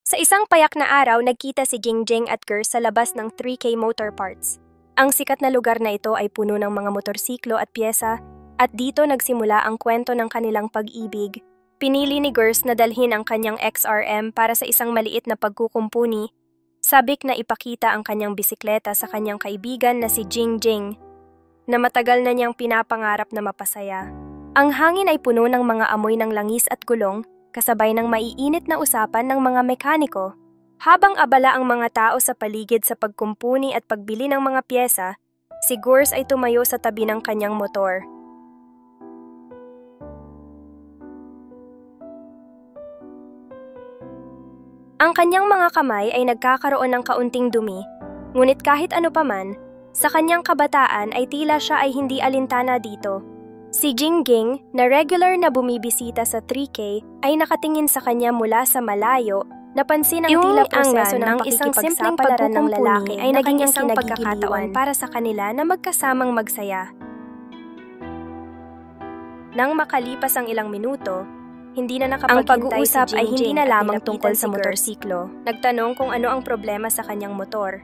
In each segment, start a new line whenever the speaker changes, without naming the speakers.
Sa isang payak na araw, nagkita si Jingjing at Gers sa labas ng 3K Motor Parts. Ang sikat na lugar na ito ay puno ng mga motorsiklo at pyesa, at dito nagsimula ang kwento ng kanilang pag-ibig. Pinili ni Gers na dalhin ang kanyang XRM para sa isang maliit na pagkukumpuni, sabik na ipakita ang kanyang bisikleta sa kanyang kaibigan na si Jingjing, na matagal na niyang pinapangarap na mapasaya. Ang hangin ay puno ng mga amoy ng langis at gulong, kasabay ng maiinit na usapan ng mga mekaniko. Habang abala ang mga tao sa paligid sa pagkumpuni at pagbili ng mga pyesa, si Gers ay tumayo sa tabi ng kanyang motor. Ang kanyang mga kamay ay nagkakaroon ng kaunting dumi, ngunit kahit ano paman, sa kanyang kabataan ay tila siya ay hindi alintana dito. Si Jingjing, na regular na bumibisita sa 3K, ay nakatingin sa kanya mula sa malayo. Napansin ang tila proseso ng isang simpleng pagkukumpuni ng lalaki ay naging isang pagkakataon para sa kanila na magkasamang magsaya. Nang makalipas ang ilang minuto, hindi na nakapaghintay si Jingjing. Ang pag-uusap ay hindi na lamang tungkol sa motorsiklo. Nagtanong kung ano ang problema sa kanyang motor.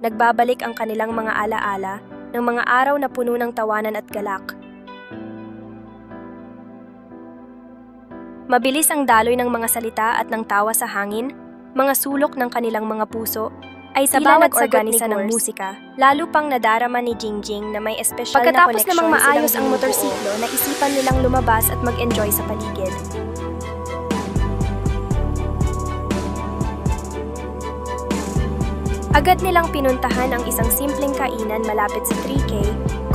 Nagbabalik ang kanilang mga alaala ng mga araw na puno ng tawanan at galak. Mabilis ang daloy ng mga salita at ng tawa sa hangin, mga sulok ng kanilang mga puso, ay sa bawat organisa ng musika, lalo pang nadarama ni Jingjing na may espesyal na koneksyon. Pagkatapos namang maayos ang motorsiklo, naisipan nilang lumabas at mag-enjoy sa paligid. Agad nilang pinuntahan ang isang simpleng kainan malapit sa 3K,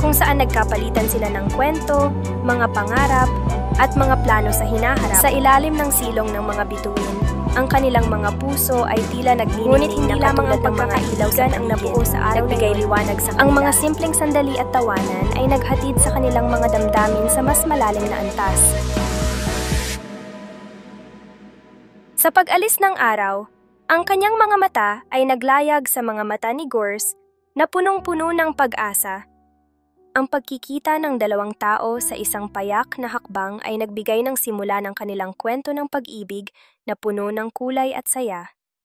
kung saan nagkapalitan sila ng kwento, mga pangarap, at mga plano sa hinaharap. Sa ilalim ng silong ng mga bituin, ang kanilang mga puso ay tila nagniningning. Ngunit hindi lamang ang pagkakailagan ang nabuo sa araw na liwanag sa kanila. Ang mga simpleng sandali at tawanan ay naghatid sa kanilang mga damdamin sa mas malalim na antas. Sa pag-alis ng araw, ang kanyang mga mata ay naglayag sa mga mata ni Gers na punong-puno ng pag-asa. Ang pagkikita ng dalawang tao sa isang payak na hakbang ay nagbigay ng simula ng kanilang kwento ng pag-ibig na puno ng kulay at saya.